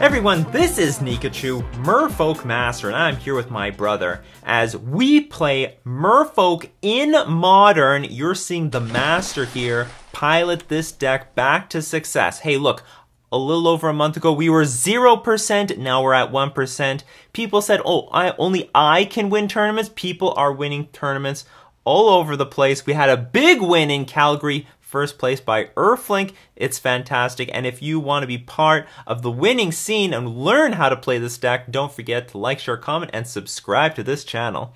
Everyone, this is Nikachu, Merfolk Master, and I'm here with my brother as we play Merfolk in Modern. You're seeing the Master here pilot this deck back to success. Hey, look, a little over a month ago we were 0%, now we're at 1%. People said, oh, only I can win tournaments. People are winning tournaments all over the place. We had a big win in Calgary, first place by Earthlink. It's fantastic, and if you want to be part of the winning scene and learn how to play this deck, don't forget to like, share, comment, and subscribe to this channel.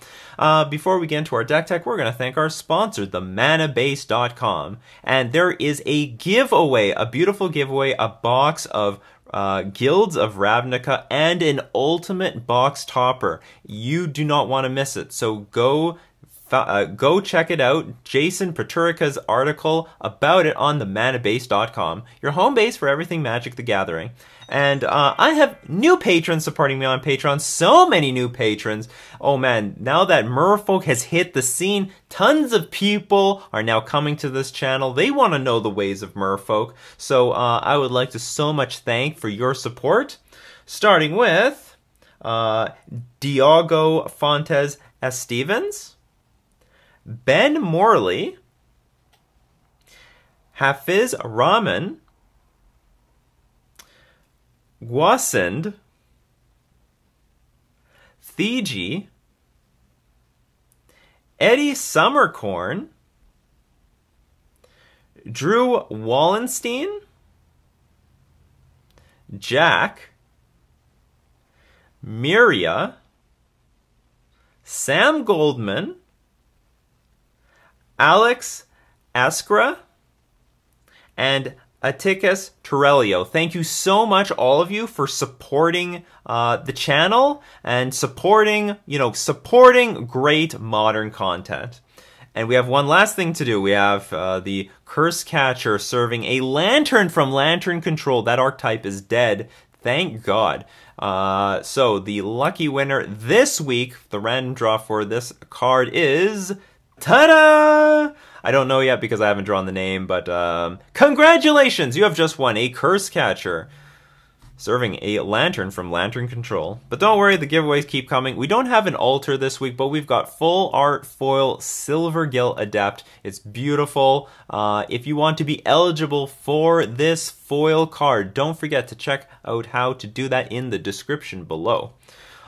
Before we get into our deck tech, we're going to thank our sponsor, themanabase.com, and there is a giveaway, a beautiful giveaway, a box of Guilds of Ravnica and an ultimate box topper. You do not want to miss it, so go check it out. Jason Peturica's article about it on themanabase.com, your home base for everything Magic the Gathering. And I have new patrons supporting me on Patreon. So many new patrons. Oh man, now that Merfolk has hit the scene, tons of people are now coming to this channel. They want to know the ways of Merfolk. So I would like to so much thank for your support. Starting with Diogo Fontes Estevens, Ben Morley, Hafiz Rahman, Gwasand, Thiji, Eddie Summercorn, Drew Wallenstein, Jack, Miria, Sam Goldman, Alex Askra, and Atticus Torello. Thank you so much, all of you, for supporting the channel and supporting great modern content. And we have one last thing to do. We have the Curse Catcher serving a Lantern from Lantern Control. That archetype is dead, thank God. So the lucky winner this week, the random draw for this card is... ta-da! I don't know yet because I haven't drawn the name, but congratulations! You have just won a Curse Catcher serving a Lantern from Lantern Control. But don't worry, the giveaways keep coming. We don't have an altar this week, but we've got full art foil Silvergill Adept. It's beautiful. If you want to be eligible for this foil card, don't forget to check out how to do that in the description below.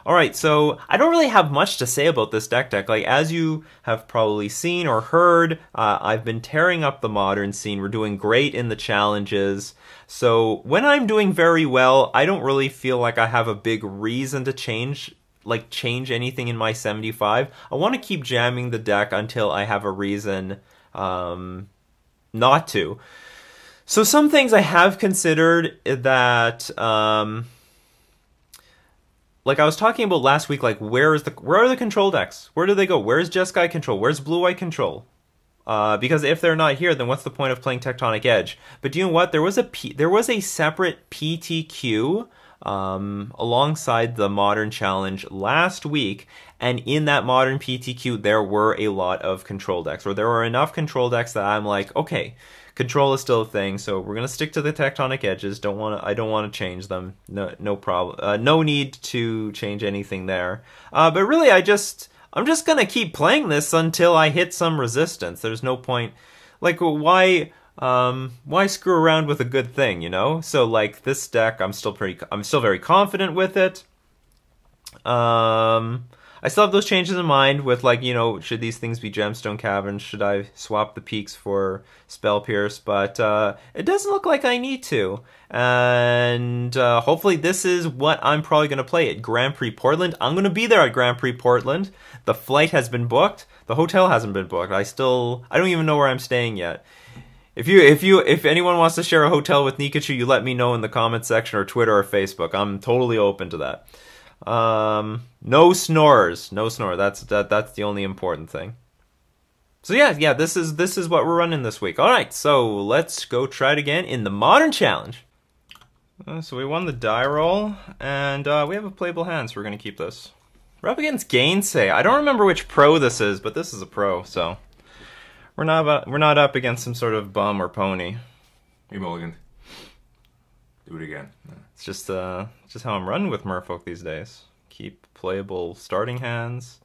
Alright, so I don't really have much to say about this deck. Like, as you have probably seen or heard, I've been tearing up the modern scene. We're doing great in the challenges. So when I'm doing very well, I don't really feel like I have a big reason to change anything in my 75. I want to keep jamming the deck until I have a reason not to. So some things I have considered that... like I was talking about last week, like where are the control decks? Where do they go? Where's Jeskai control? Where's Blue-White control? Because if they're not here, then what's the point of playing Tectonic Edge? But you know what? There was a separate PTQ alongside the Modern Challenge last week, and in that Modern PTQ there were a lot of control decks, or there were enough control decks that I'm like, okay, control is still a thing, so we're gonna stick to the Tectonic Edges. I don't want to change them. No problem. No need to change anything there. But really, I'm just gonna keep playing this until I hit some resistance. There's no point. Like, why screw around with a good thing, you know? So like this deck, I'm still very confident with it. I still have those changes in mind with, like, you know, should these things be Gemstone Caverns? Should I swap the peaks for Spell Pierce? But it doesn't look like I need to. And hopefully this is what I'm probably going to play at Grand Prix Portland. I'm going to be there at Grand Prix Portland. The flight has been booked. The hotel hasn't been booked. I don't even know where I'm staying yet. If anyone wants to share a hotel with Nikachu, you let me know in the comment section or Twitter or Facebook. I'm totally open to that. No snores. No snore. That's the only important thing. So yeah, this is what we're running this week. Alright, so let's go try it again in the Modern Challenge. So we won the die roll, and we have a playable hand, so we're gonna keep this. We're up against Gainsay. I don't remember which pro this is, but this is a pro, so we're not up against some sort of bum or pony. Hey, Mulligan. Do it again. Yeah. It's just how I'm running with Merfolk these days. Keep playable starting hands.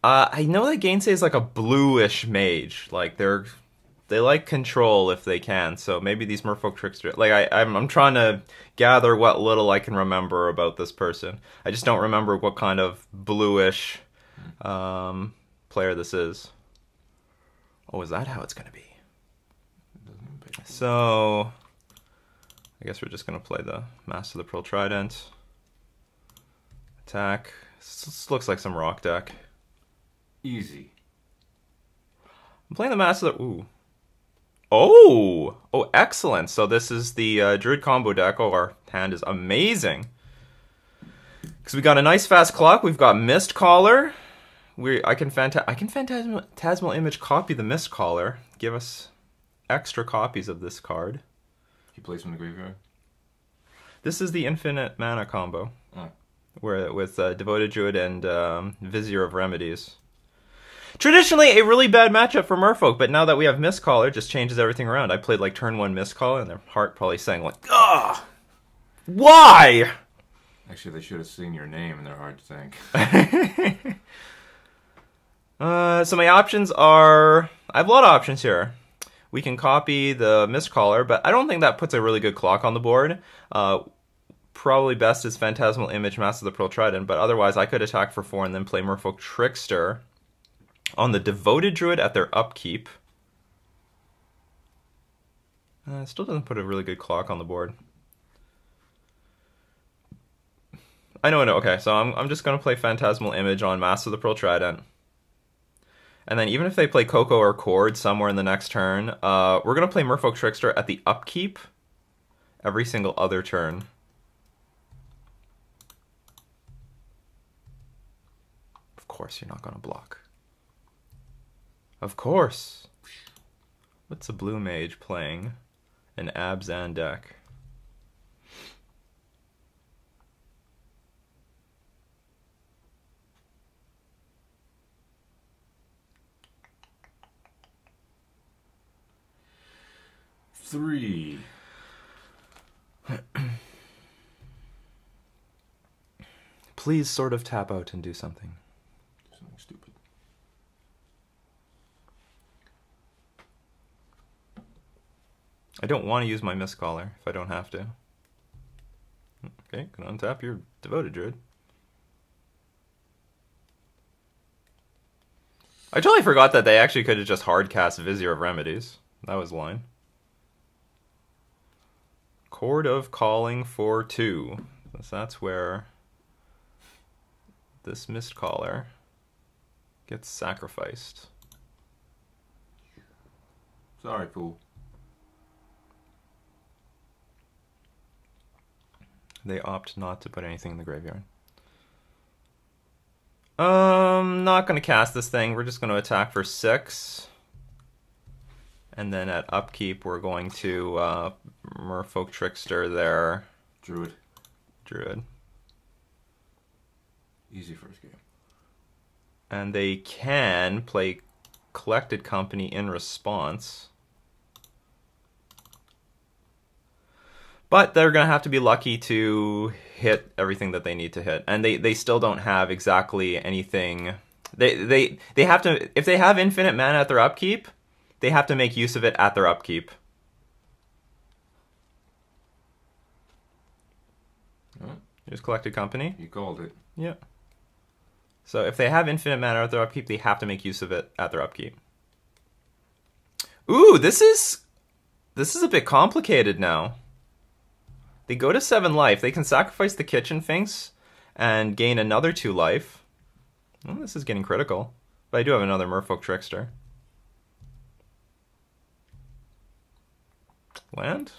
I know that Gainsay is like a bluish mage. Like they like control if they can. So maybe these Merfolk trickster. Like I'm trying to gather what little I can remember about this person. I just don't remember what kind of bluish player this is. Oh, is that how it's gonna be? So I guess we're just gonna play the Master of the Pearl Trident. Attack. This looks like some rock deck. Easy. I'm playing the Master of the... Ooh. Oh! Oh, excellent. So this is the Druid combo deck. Oh, our hand is amazing. Because we got a nice fast clock. We've got Mist Caller. I can Phantasmal Image copy the Mist Caller. Give us extra copies of this card. He plays from the graveyard? This is the infinite mana combo. Oh. Where with Devoted Druid and Vizier of Remedies. Traditionally, a really bad matchup for Merfolk, but now that we have Mistcaller, it just changes everything around. I played like turn 1 Mistcaller, and their heart probably saying like, "Ugh, why?" Actually, they should have seen your name, and they're hard to think. So my options are... I have a lot of options here. We can copy the Mistcaller, but I don't think that puts a really good clock on the board. Probably best is Phantasmal Image, Master of the Pearl Trident, but otherwise I could attack for 4 and then play Merfolk Trickster on the Devoted Druid at their upkeep. It still doesn't put a really good clock on the board. I know. Okay, so I'm just going to play Phantasmal Image on Master of the Pearl Trident. And then even if they play Coco or Cord somewhere in the next turn, we're going to play Merfolk Trickster at the upkeep every single other turn. Of course you're not going to block. Of course. What's a blue mage playing? An Abzan deck. Three. Please sort of tap out and do something. Something stupid. I don't want to use my Mistcaller if I don't have to. Okay, can untap your Devoted Druid. I totally forgot that they actually could have just hard cast Vizier of Remedies. That was line. Chord of Calling for 2. So that's where this Mistcaller gets sacrificed. Sorry, fool. They opt not to put anything in the graveyard. Not going to cast this thing. We're just going to attack for 6. And then at upkeep, we're going to Merfolk Trickster their Druid. Druid. Easy first game. And they can play Collected Company in response. But they're going to have to be lucky to hit everything that they need to hit. And they still don't have exactly anything. They have to, if they have infinite mana at their upkeep, they have to make use of it at their upkeep. Oh, Here's Collected Company. you called it. Yeah. So if they have infinite mana at their upkeep, they have to make use of it at their upkeep. Ooh, this is a bit complicated now. They go to 7 life. They can sacrifice the Kitchen Finks and gain another 2 life. Well, this is getting critical. But I do have another Merfolk Trickster. Land?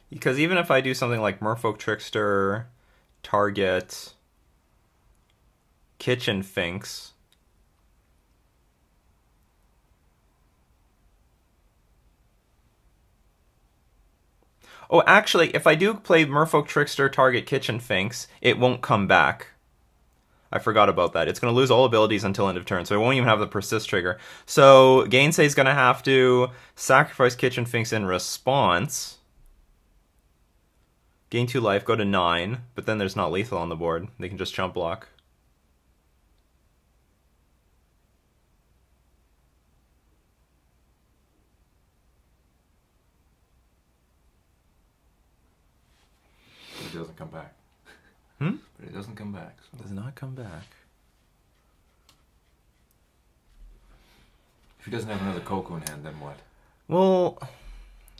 Because even if I do something like Merfolk Trickster, target Kitchen Finks, Oh, actually, if I do play Merfolk Trickster target Kitchen Finks, it won't come back. I forgot about that. It's going to lose all abilities until end of turn, so it won't even have the persist trigger. So Gainsay is going to have to sacrifice Kitchen Finks in response. Gain 2 life, go to 9, but then there's not lethal on the board. They can just chump block. It doesn't come back. Hmm? But it doesn't come back. So. Does not come back. If he doesn't have another Coco in hand, then what? Well,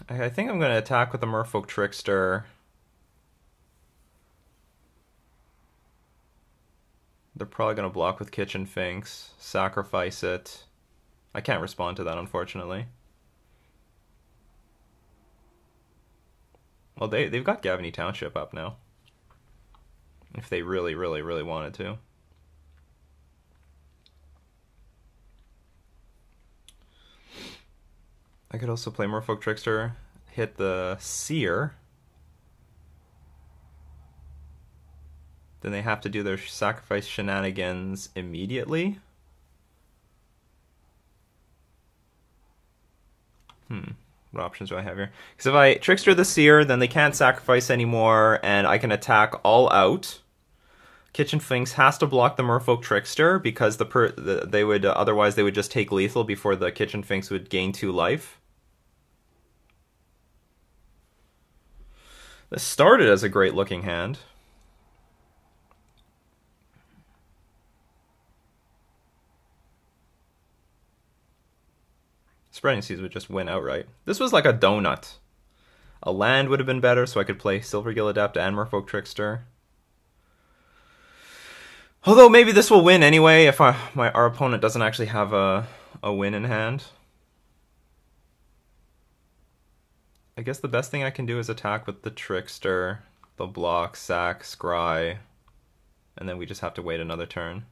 I think I'm going to attack with the Merfolk Trickster. They're probably going to block with Kitchen Finks, sacrifice it. I can't respond to that, unfortunately. Well, they've got Gavany Township up now. If they really, really, really wanted to. I could also play Merfolk Trickster, hit the Seer. Then they have to do their sacrifice shenanigans immediately. What options do I have here? Because if I Trickster the Seer, then they can't sacrifice anymore, and I can attack all out. Kitchen Finks has to block the Merfolk Trickster because they would otherwise they would just take lethal before the Kitchen Finks would gain 2 life. This started as a great looking hand. Spreading Seas would just win outright. This was like a donut. A land would have been better, so I could play Silvergill Adept and Merfolk Trickster. Although maybe this will win anyway if our opponent doesn't actually have a win in hand. I guess the best thing I can do is attack with the Trickster, the block, sack, scry, and then we just have to wait another turn.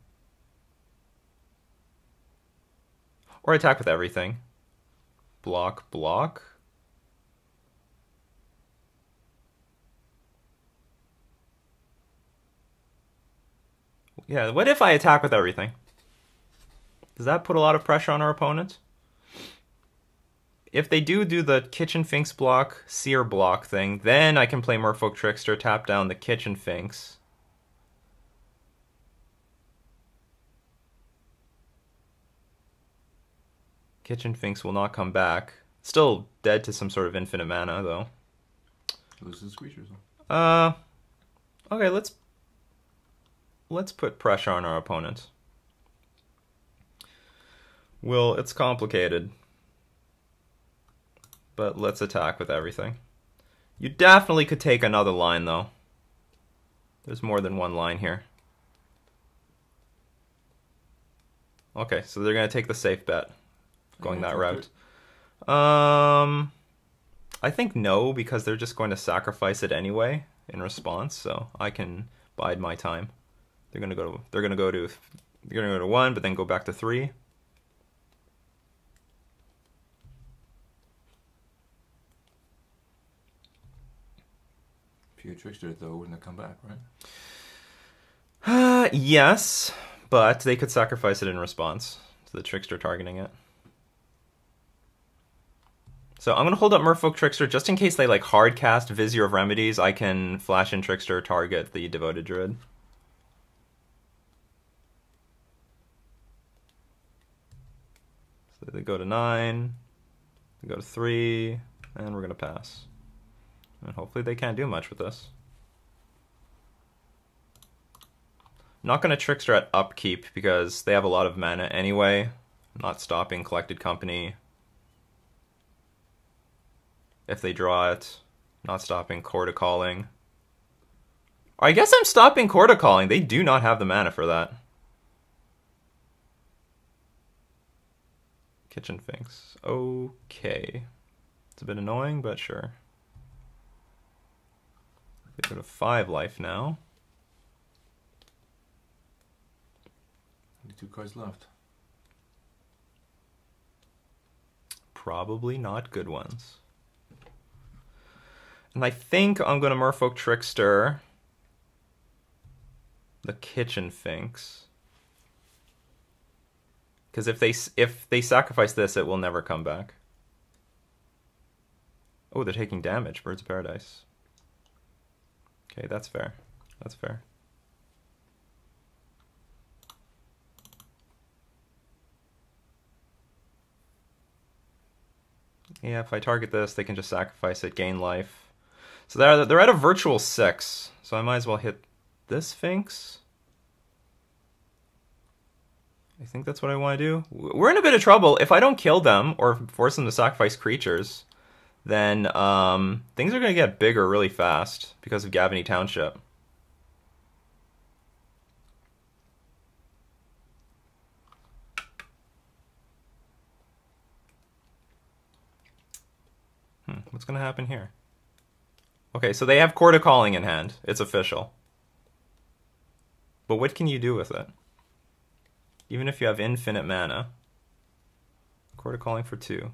Or attack with everything. Block, block. Yeah, what if I attack with everything? Does that put a lot of pressure on our opponent? If they do the Kitchen Finks block, Seer block thing, then I can play Merfolk Trickster, tap down the Kitchen Finks. Kitchen Finks will not come back. Still dead to some sort of infinite mana, though. Loses creatures. Okay, let's put pressure on our opponent. Well, it's complicated. But let's attack with everything. You definitely could take another line, though. There's more than one line here. Okay, so they're going to take the safe bet. Going that route. I think no, because they're just going to sacrifice it anyway in response, so I can bide my time. They're gonna go to 1, but then go back to 3. If you Trickster though, wouldn't it come back, right? Yes, but they could sacrifice it in response to the Trickster targeting it. So I'm going to hold up Merfolk Trickster just in case they like hard cast Vizier of Remedies. I can flash in Trickster, target the Devoted Druid. So they go to 9, they go to 3, and we're going to pass. And hopefully they can't do much with this. Not going to Trickster at upkeep because they have a lot of mana anyway. Not stopping Collected Company. If they draw it, not stopping Chord of Calling. I guess I'm stopping Chord of Calling. They do not have the mana for that. Kitchen Finks. Okay. It's a bit annoying, but sure. They go to 5 life now. Only 2 cards left. Probably not good ones. And I think I'm going to Merfolk Trickster the Kitchen Finks. Because if they sacrifice this, it will never come back. Oh, they're taking damage. Birds of Paradise. Okay, that's fair. That's fair. Yeah, if I target this, they can just sacrifice it, gain life. So they're at a virtual 6. So I might as well hit this Sphinx. I think that's what I want to do. We're in a bit of trouble. If I don't kill them or force them to sacrifice creatures, then things are going to get bigger really fast because of Gavany Township. What's going to happen here? Okay, so they have Court of Calling in hand. It's official. But what can you do with it? Even if you have infinite mana. Court of Calling for 2.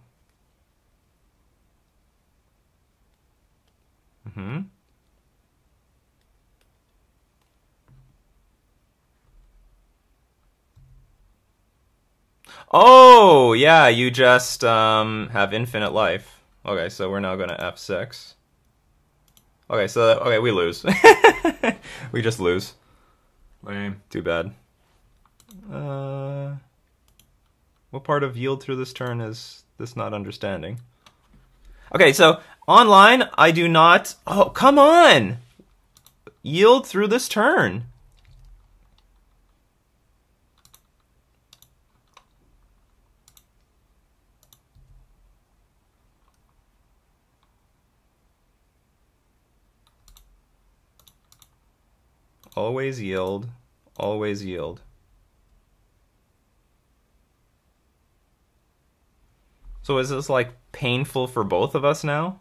Oh, yeah, you just have infinite life. Okay, so we're now going to F6. Okay, so okay, we lose. We just lose. Lame. Too bad. What part of yield through this turn is this not understanding? Okay, so online, I do not... Oh, come on! Yield through this turn. Always yield. Always yield. So is this like painful for both of us now?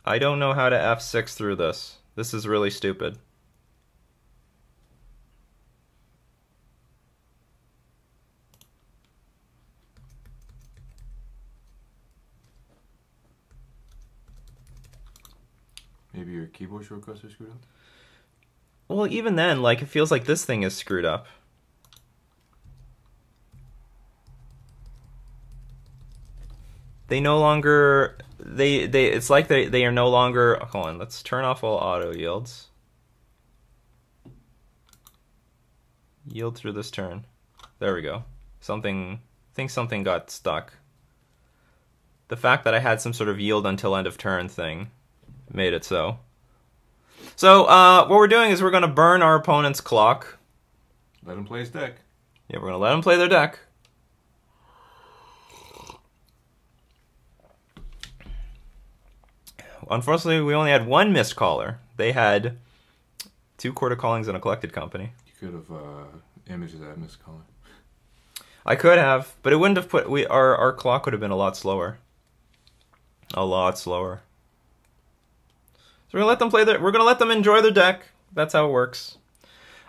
I don't know how to F6 through this. This is really stupid. Maybe your keyboard shortcuts are screwed up? Well, even then, like, it feels like this thing is screwed up. They no longer... It's like they are no longer... Hold on, let's turn off all auto yields. Yield through this turn. There we go. I think something got stuck. The fact that I had some sort of yield until end of turn thing made it so. So, what we're doing is we're going to burn our opponent's clock. Let him play his deck. Yeah, we're going to let them play their deck. Unfortunately, we only had one missed caller. They had 2 Court of Callings and a Collected Company. You could have imaged that missed caller. I could have, but it wouldn't have put... Our clock would have been a lot slower. A lot slower. So we're gonna let them enjoy their deck. That's how it works.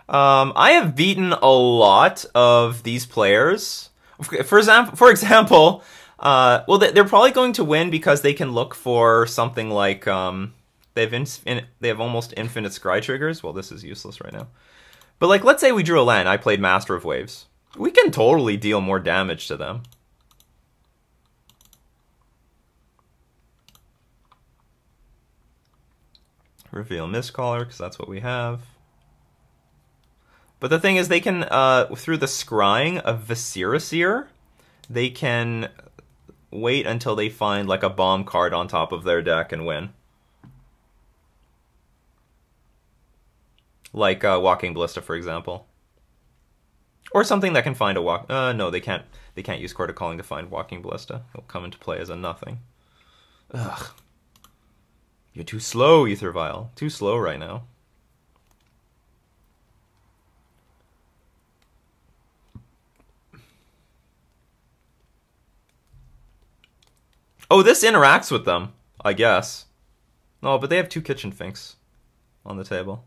I have beaten a lot of these players. For example, well, they're probably going to win because they can look for something like they have almost infinite scry triggers. Well, this is useless right now. But like, let's say we drew a land. I played Master of Waves. We can totally deal more damage to them. Reveal Mistcaller, because that's what we have. But the thing is, they can, through the scrying of Visceraseer, they can wait until they find like a bomb card on top of their deck and win. Like Walking Ballista, for example. Or something that can find a walk... no, they can't use Court of Calling to find Walking Ballista. It'll come into play as a nothing. Ugh. You're too slow, Ethervile. Too slow right now. Oh, this interacts with them, I guess. No, but they have 2 kitchen finks on the table.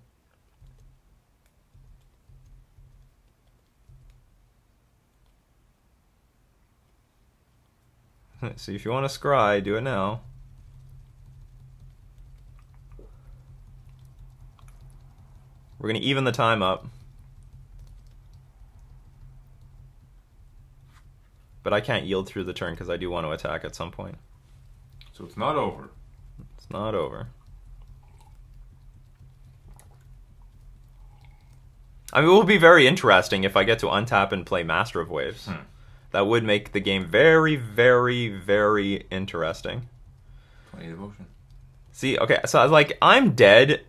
So if you want to scry, do it now. We're going to even the time up. But I can't yield through the turn because I do want to attack at some point. So it's not over. It's not over. I mean, it will be very interesting if I get to untap and play Master of Waves. That would make the game very, very, very interesting. 20 devotion. See, okay, so like I'm dead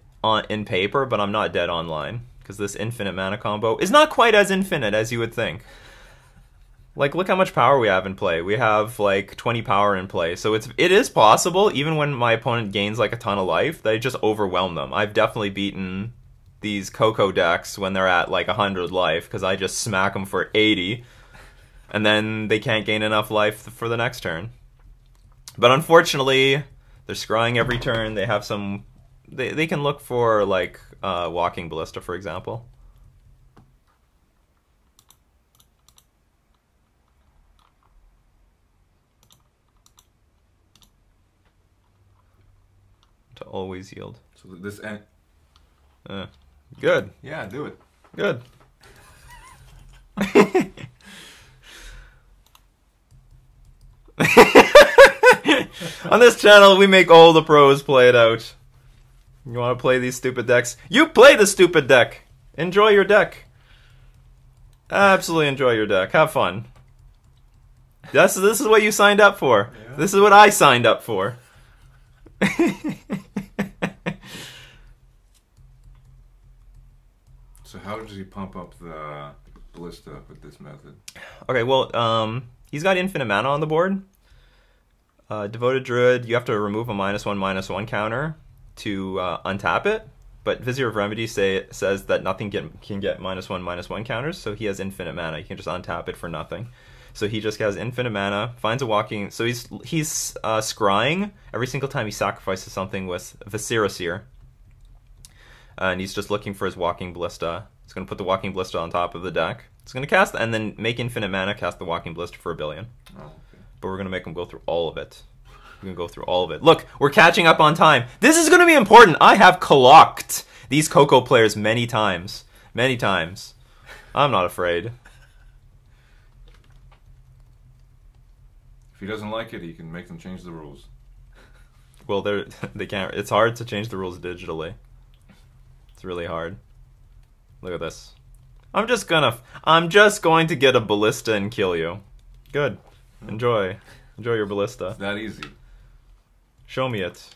in paper, but I'm not dead online because this infinite mana combo is not quite as infinite as you would think. Like, look how much power we have in play. We have like 20 power in play, so it is possible, even when my opponent gains like a ton of life, that I just overwhelm them. I've definitely beaten these Coco decks when they're at like 100 life because I just smack them for 80. And then they can't gain enough life for the next turn. But unfortunately, they're scrying every turn. They have some... They can look for, like, Walking Ballista, for example. To always yield. So this end... Good. Yeah, do it. Good. On this channel, we make all the pros play it out. You want to play these stupid decks? You play the stupid deck! Enjoy your deck. Absolutely enjoy your deck. Have fun. This is what you signed up for. Yeah. This is what I signed up for. So how does he pump up the Ballista with this method? Okay, well, he's got infinite mana on the board. Devoted Druid, you have to remove a -1/-1 counter to untap it. But Vizier of Remedy says that nothing can get -1/-1 counters, so he has infinite mana. You can just untap it for nothing. So he just has infinite mana, finds a walking... So he's scrying every single time he sacrifices something with Viscera. And he's just looking for his Walking Ballista. He's going to put the Walking Ballista on top of the deck. He's going to cast, and then make infinite mana, cast the Walking Ballista for 1 billion. Oh, okay. But we're going to make him go through all of it. We're going to go through all of it. Look, we're catching up on time. This is going to be important. I have clocked these Coco players many times. Many times. I'm not afraid. If he doesn't like it, he can make them change the rules. Well, they can't. It's hard to change the rules digitally. It's really hard. Look at this. I'm just going to get a Ballista and kill you. Good. Enjoy. Enjoy your Ballista. It's that easy. Show me it.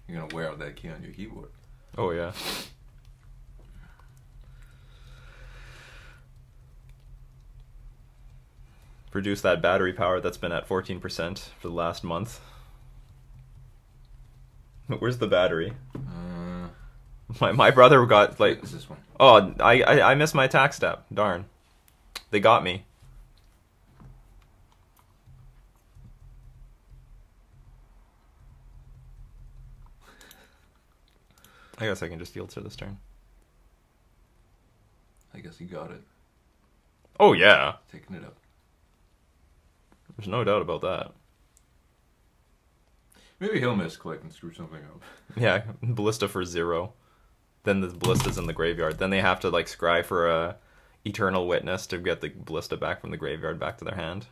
You're gonna wear out that key on your keyboard. Oh, yeah. Reduce that battery power that's been at 14% for the last month. Where's the battery? My brother got like... What is this one? Oh, I missed my attack step. Darn. They got me. I guess I can just yield to this turn. I guess he got it. Oh, yeah. Taking it up. There's no doubt about that. Maybe he'll misclick and screw something up. Yeah, Ballista for 0. Then the Ballista's in the graveyard. Then they have to like scry for a Eternal Witness to get the Ballista back from the graveyard back to their hand.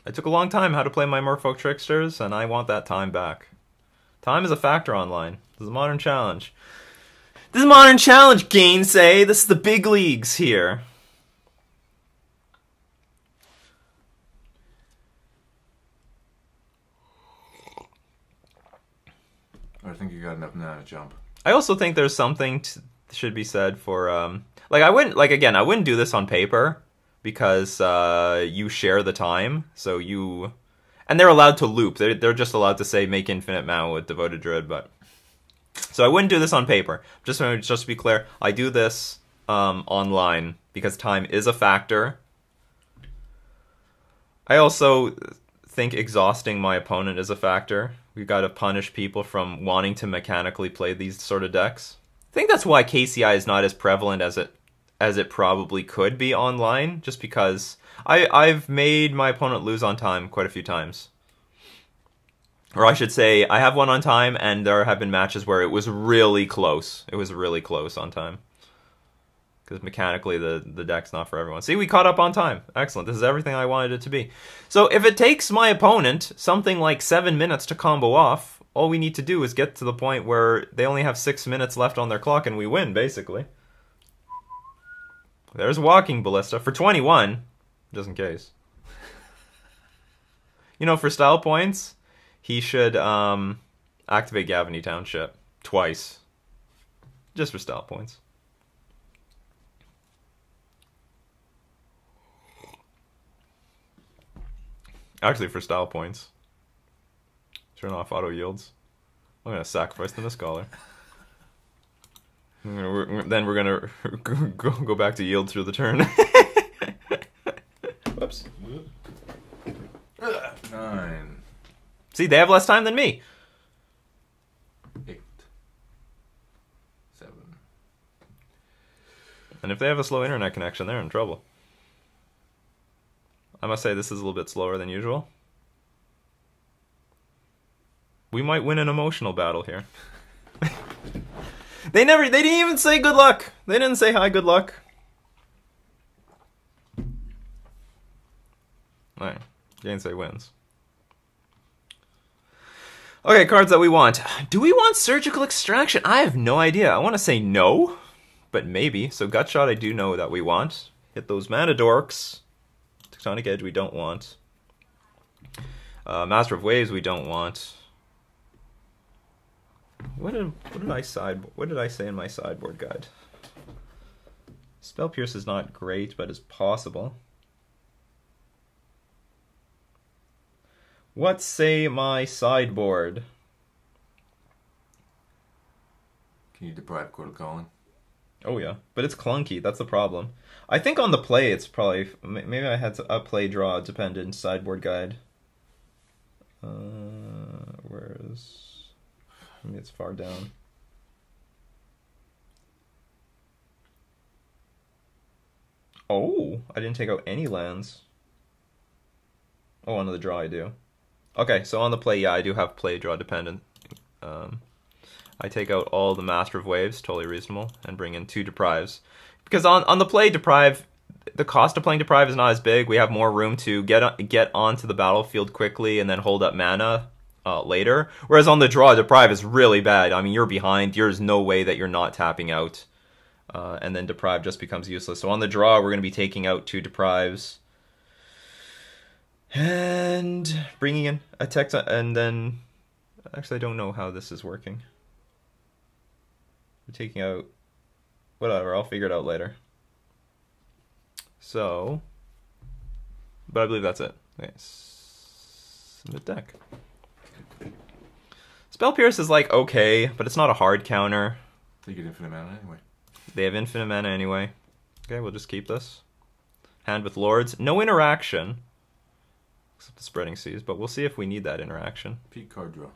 I took a long time how to play my Merfolk Tricksters, and I want that time back. Time is a factor online. This is a modern challenge. This is a modern challenge, Gainsay! This is the big leagues here. I think you got enough now to jump. I also think there's something should be said for like I wouldn't do this on paper because you share the time, so you and they're allowed to loop. They're just allowed to say make infinite mana with Devoted Druid, but so I wouldn't do this on paper. Just to be clear, I do this online because time is a factor. I also think exhausting my opponent is a factor. We've got to punish people from wanting to mechanically play these sort of decks. I think that's why KCI is not as prevalent as it probably could be online, just because I've made my opponent lose on time quite a few times. Or I should say, I have won on time, and there have been matches where it was really close. It was really close on time. Because mechanically, the deck's not for everyone. See, we caught up on time. Excellent. This is everything I wanted it to be. So if it takes my opponent something like 7 minutes to combo off, all we need to do is get to the point where they only have 6 minutes left on their clock, and we win, basically. There's Walking Ballista for 21, just in case. You know, for style points, he should activate Gavany Township twice. Just for style points. Actually, for style points. Turn off auto yields. I'm going to sacrifice the Scholar. Then we're going to go back to yield through the turn. Whoops. 9. See, they have less time than me. 8. 7. And if they have a slow internet connection, they're in trouble. I must say this is a little bit slower than usual. We might win an emotional battle here. They didn't even say good luck. They didn't say hi, good luck. Alright, Gainsay wins. Okay, cards that we want. Do we want Surgical Extraction? I have no idea. I want to say no, but maybe. So Gutshot I do know that we want. Hit those Mana Dorks. Tectonic Edge we don't want. Master of Waves we don't want. What did I say in my sideboard guide? Spell Pierce is not great, but is possible. What say my sideboard? Can you deprive Court of Calling? Oh yeah, but it's clunky. That's the problem. I think on the play it's probably maybe I had a play draw dependent sideboard guide. Where's maybe it's far down. Oh, I didn't take out any lands. Oh, on the draw I do. Okay, so on the play, yeah, I do have play draw dependent. I take out all the Master of Waves, totally reasonable, and bring in 2 Deprives. Because on the play, Deprive, the cost of playing Deprive is not as big. We have more room to get onto the battlefield quickly and then hold up mana later. Whereas on the draw, Deprive is really bad. I mean, you're behind. There's no way that you're not tapping out. And then Deprive just becomes useless. So on the draw, we're going to be taking out 2 Deprives. And bringing in a text, and then... Actually, I don't know how this is working. We're taking out... Whatever, I'll figure it out later. So... But I believe that's it. Okay. Submit deck. Spell Pierce is like, okay, but it's not a hard counter. They get infinite mana anyway. They have infinite mana anyway. Okay, we'll just keep this. Hand with Lords. No interaction. Except the Spreading Seas, but we'll see if we need that interaction. Peak card draw.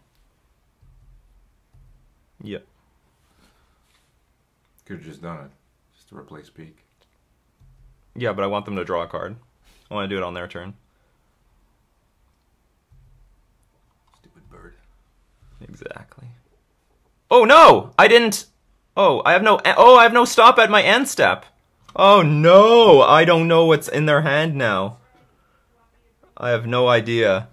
Yep. Could have just done it. Just to replace Peak. Yeah, but I want them to draw a card. I want to do it on their turn. Stupid bird. Exactly. Oh no! I didn't... Oh, I have no stop at my end step. Oh no! I don't know what's in their hand now. I have no idea.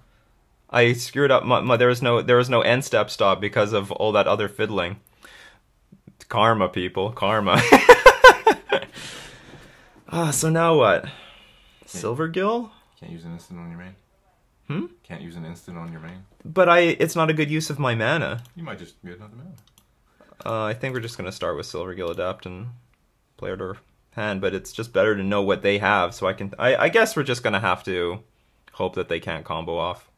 I screwed up. There was no end step stop because of all that other fiddling. Karma, people, karma. So now what? Silvergill? Can't use an instant on your main. Hmm? Can't use an instant on your main. But it's not a good use of my mana. You might just get another mana. I think we're just gonna start with Silvergill Adapt and play it or hand, but it's just better to know what they have, so I guess we're just gonna have to hope that they can't combo off.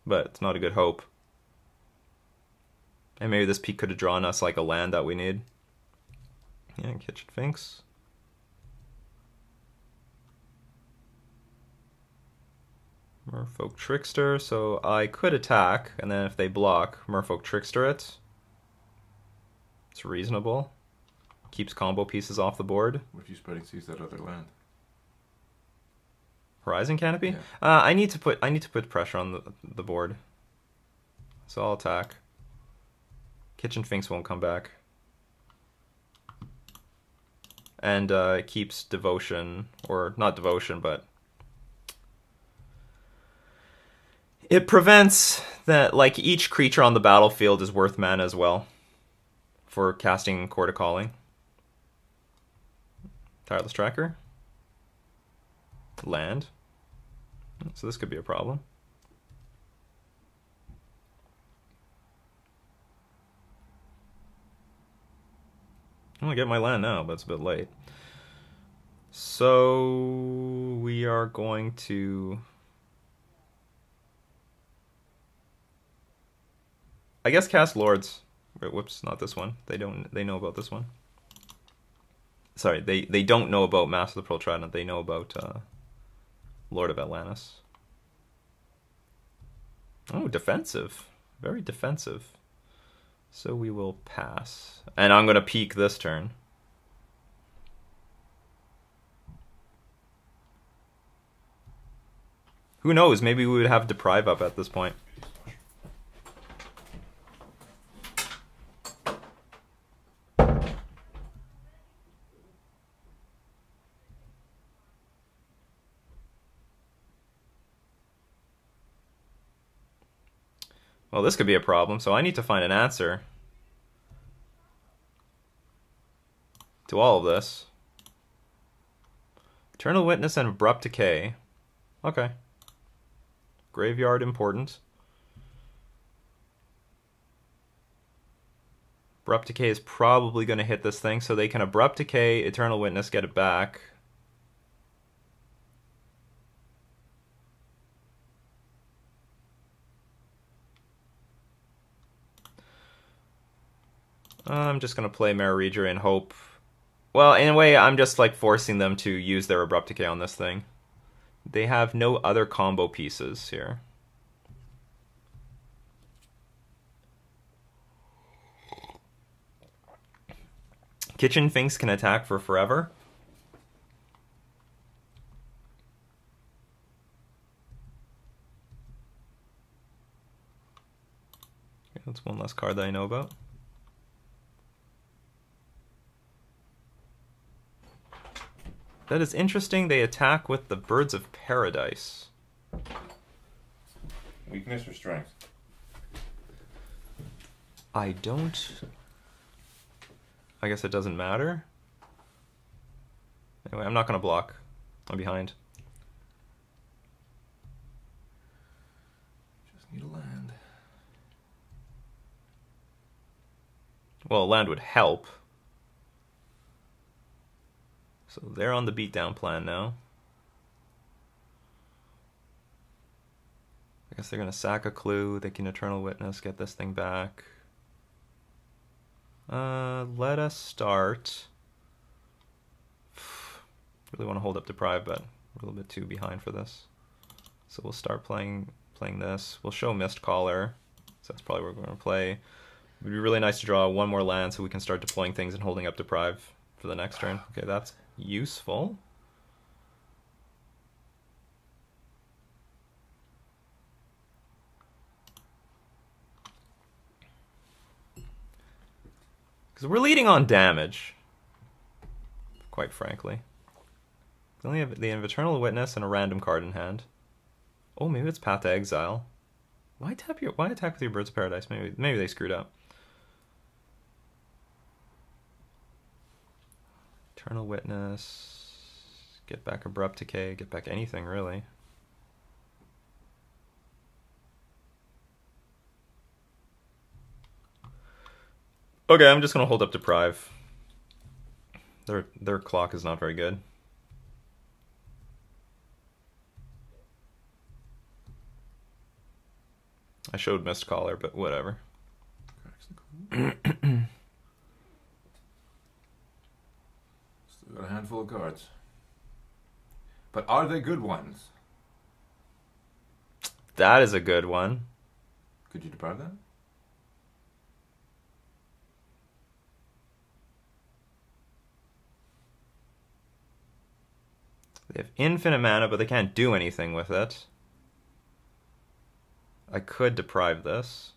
But it's not a good hope. And maybe this peak could have drawn us like a land that we need. Yeah, Kitchen Finks. Merfolk Trickster, so I could attack, and then if they block, Merfolk Trickster it. It's reasonable. Keeps combo pieces off the board. What if you spreading seas that other land? Horizon Canopy? Yeah. I need to put pressure on the board. So I'll attack. Kitchen Finks won't come back. And it keeps Devotion, or not Devotion, but it prevents that, like, each creature on the battlefield is worth mana as well for casting Court of Calling. Tireless Tracker. Land. So this could be a problem. I'm gonna get my land now, but it's a bit late. So we are going to, I guess, cast Lords. Whoops, not this one. They know about this one. Sorry, they don't know about Master of the Pearl Trident. They know about Lord of Atlantis. Oh, defensive. Very defensive. So we will pass. And I'm going to peek this turn. Who knows? Maybe we would have Deprive up at this point. Well, this could be a problem, so I need to find an answer to all of this. Eternal Witness and Abrupt Decay. Okay. Graveyard important. Abrupt Decay is probably going to hit this thing, so they can Abrupt Decay, Eternal Witness, get it back. I'm just going to play Mara Reader and hope. Well, in a way, I'm just like forcing them to use their Abrupt Decay on this thing. They have no other combo pieces here. Kitchen Finks can attack for forever. Okay, that's one less card that I know about. That is interesting. They attack with the Birds of Paradise. Weakness or strength? I guess it doesn't matter. Anyway, I'm not going to block. I'm behind. Just need a land. Well, land would help. So they're on the beatdown plan now. I guess they're going to sack a clue. They can Eternal Witness, get this thing back. Let us start. Really want to hold up Deprive, but we're a little bit too behind for this. So we'll start playing this. We'll show Mist Caller. So that's probably what we're going to play. It would be really nice to draw one more land so we can start deploying things and holding up Deprive for the next turn. Okay, that's useful. Because we're leading on damage, quite frankly. They have Eternal Witness and a random card in hand. Oh, maybe it's Path to Exile. Why attack with your Birds of Paradise? Maybe they screwed up. Eternal Witness. Get back Abrupt Decay. Get back anything, really. Okay, I'm just gonna hold up Deprive. Their clock is not very good. I showed Mist Caller, but whatever. We've got a handful of cards. But are they good ones? That is a good one. Could you deprive them? They have infinite mana, but they can't do anything with it. I could deprive this.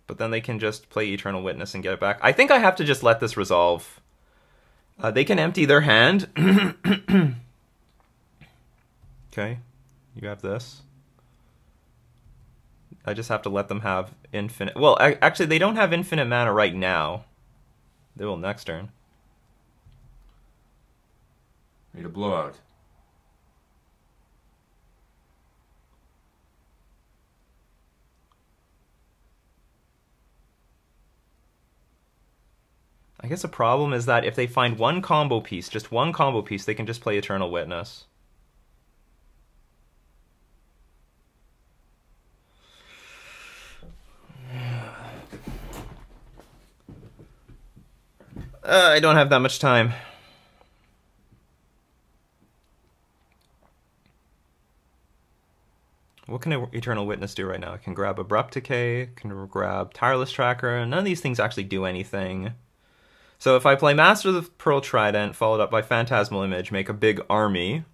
But then they can just play Eternal Witness and get it back. I think I have to just let this resolve. They can empty their hand. Okay, you have this. I just have to let them have infinite... Well, actually, they don't have infinite mana right now. They will next turn. Need a blowout. I guess the problem is that if they find one combo piece, just one combo piece, they can just play Eternal Witness. I don't have that much time. What can an Eternal Witness do right now? I can grab Abrupt Decay, can grab Tireless Tracker. None of these things actually do anything. So if I play Master of the Pearl Trident, followed up by Phantasmal Image, make a big army.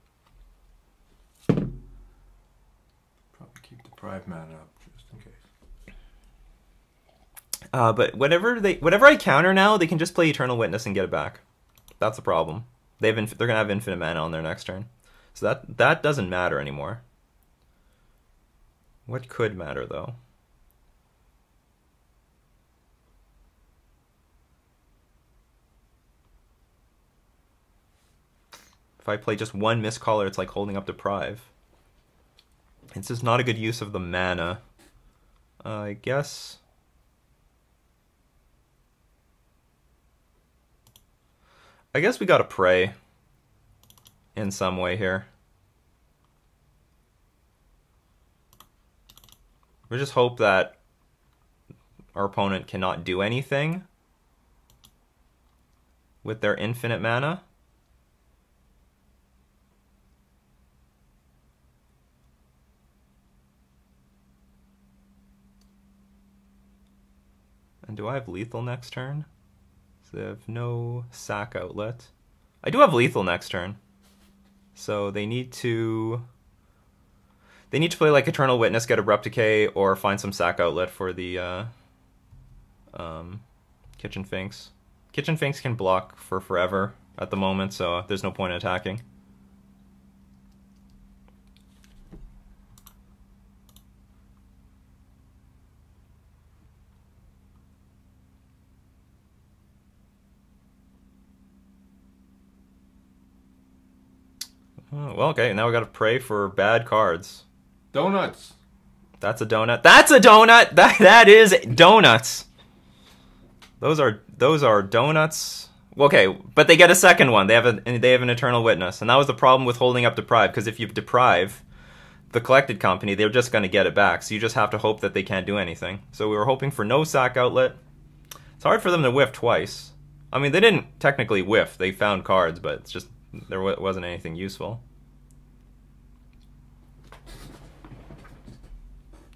Probably keep Deprive mana up, just in case. But whatever I counter now, they can just play Eternal Witness and get it back. That's the problem. They're gonna have infinite mana on their next turn, so that doesn't matter anymore. What could matter though? If I play just one Mistcaller, it's like holding up Deprive. It's just not a good use of the mana. I guess. I guess we gotta pray in some way here. We just hope that our opponent cannot do anything with their infinite mana. And do I have lethal next turn? So they have no sack outlet. I do have lethal next turn. So they need to play like Eternal Witness, get Abrupt Decay, or find some sack outlet for the Kitchen Finks. Kitchen Finks can block for forever at the moment, so there's no point in attacking. Oh, well, okay, now we gotta pray for bad cards. Donuts! That's a donut. That's a donut! That is donuts! Those are donuts. Okay, but they get a second one. They have an Eternal Witness, and that was the problem with holding up Deprive, because if you deprive the Collected Company, they're just going to get it back, so you just have to hope that they can't do anything. So we were hoping for no sack outlet. It's hard for them to whiff twice. I mean, they didn't technically whiff. They found cards, but it's just there wasn't anything useful.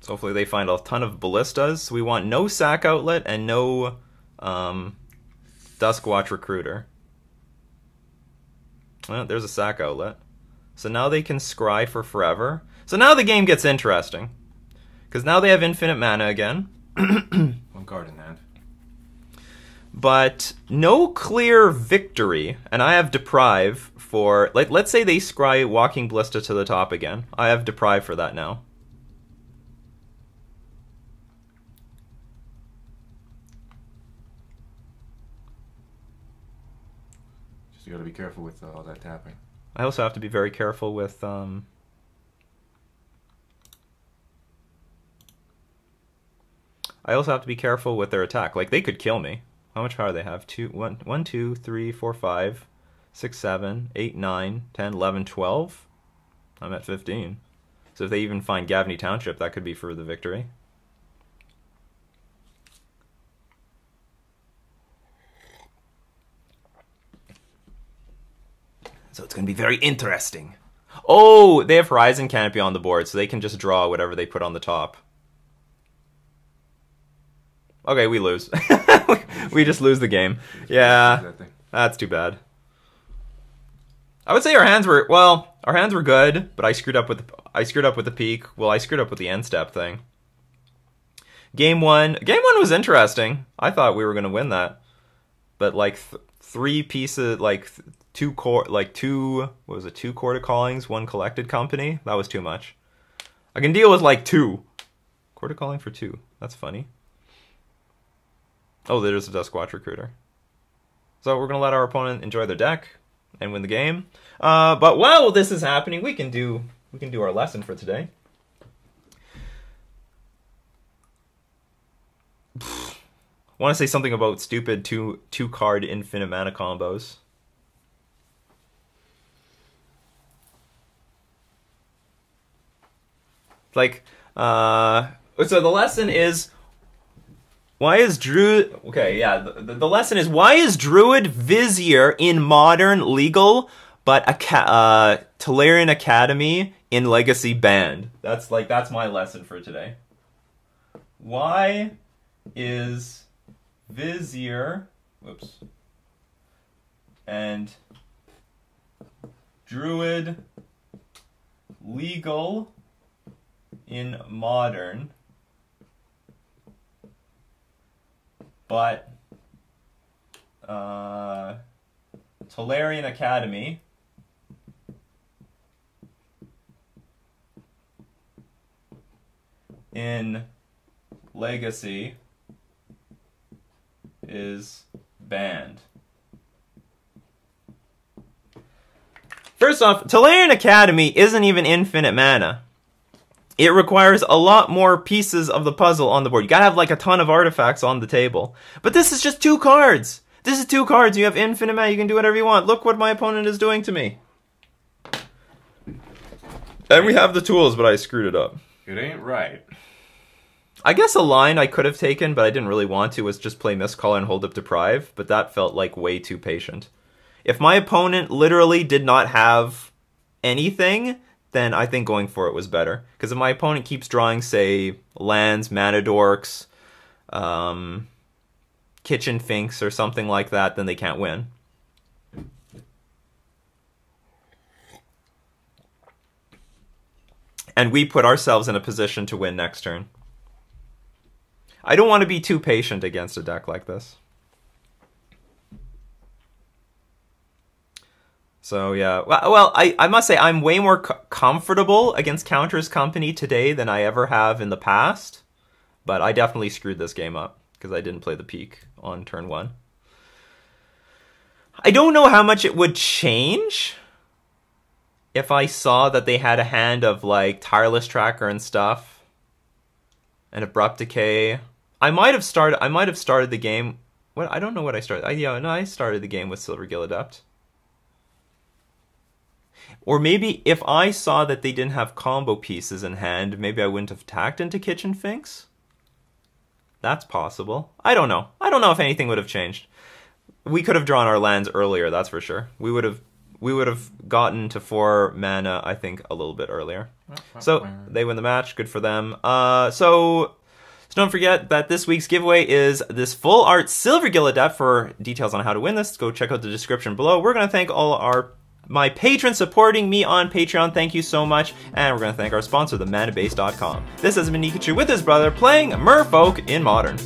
So hopefully they find a ton of ballistas. We want no sack outlet and no Duskwatch Recruiter. Well, there's a sack outlet. So now they can scry for forever. So now the game gets interesting. Because now they have infinite mana again. One card in hand. But no clear victory. And I have Deprive for... let's say they scry Walking Ballista to the top again. I have Deprive for that now. You gotta be careful with all that tapping. I also have to be very careful with their attack. Like, they could kill me. How much power do they have? 1, 2, 3, 4, 5, 6, 7, 8, 9, 10, 11, 12. I'm at 15. So if they even find Gavney Township, that could be for the victory. So it's going to be very interesting. Oh, they have Horizon Canopy on the board, so they can just draw whatever they put on the top. Okay, we lose. We just lose the game. Yeah, that's too bad. I would say our hands were, well, our hands were good, but I screwed up with the peak. Well, I screwed up with the end step thing. Game one was interesting. I thought we were going to win that. But like three pieces, like two what was it, 2 Court of Callings, 1 Collected Company? That was too much. I can deal with like 2. Court of Calling for 2. That's funny. Oh, there's a Duskwatch Recruiter. So we're going to let our opponent enjoy their deck and win the game. But while this is happening, we can do our lesson for today. Want to say something about stupid two card infinite mana combos. Like, so the lesson is, why is Druid... Okay, yeah, the lesson is, why is Druid Vizier in Modern legal, but Tolarian Academy in Legacy banned? That's my lesson for today. Why is Vizier, whoops, and Druid legal in Modern, but Tolarian Academy in Legacy is banned? First off, Tolarian Academy isn't even infinite mana. It requires a lot more pieces of the puzzle on the board. You gotta have like a ton of artifacts on the table. But this is just 2 cards. This is 2 cards. You have infinite mana. You can do whatever you want. Look what my opponent is doing to me. And we have the tools, but I screwed it up. It ain't right. I guess a line I could have taken, but I didn't really want to, was just play Mistcaller and hold up Deprive, but that felt like way too patient. If my opponent literally did not have anything, then I think going for it was better. Because if my opponent keeps drawing, say, lands, mana dorks, kitchen finks, or something like that, then they can't win. And we put ourselves in a position to win next turn. I don't want to be too patient against a deck like this. So yeah, well, I must say I'm way more comfortable against Counter's Company today than I ever have in the past. But I definitely screwed this game up because I didn't play the peak on turn 1. I don't know how much it would change if I saw that they had a hand of like Tireless Tracker and stuff, and Abrupt Decay. I might have started the game. What, I don't know what I started. I started the game with Silvergill Adept. Or maybe if I saw that they didn't have combo pieces in hand, maybe I wouldn't have attacked into Kitchen Finks. That's possible. I don't know. I don't know if anything would have changed. We could have drawn our lands earlier, that's for sure. We would have gotten to 4 mana, I think, a little bit earlier. So they win the match. Good for them. So don't forget that this week's giveaway is this full art Silvergill Adept. For details on how to win this, go check out the description below. We're going to thank all my patrons supporting me on Patreon. Thank you so much. And we're going to thank our sponsor, themanabase.com. This has been Nikachu with his brother playing Merfolk in Modern.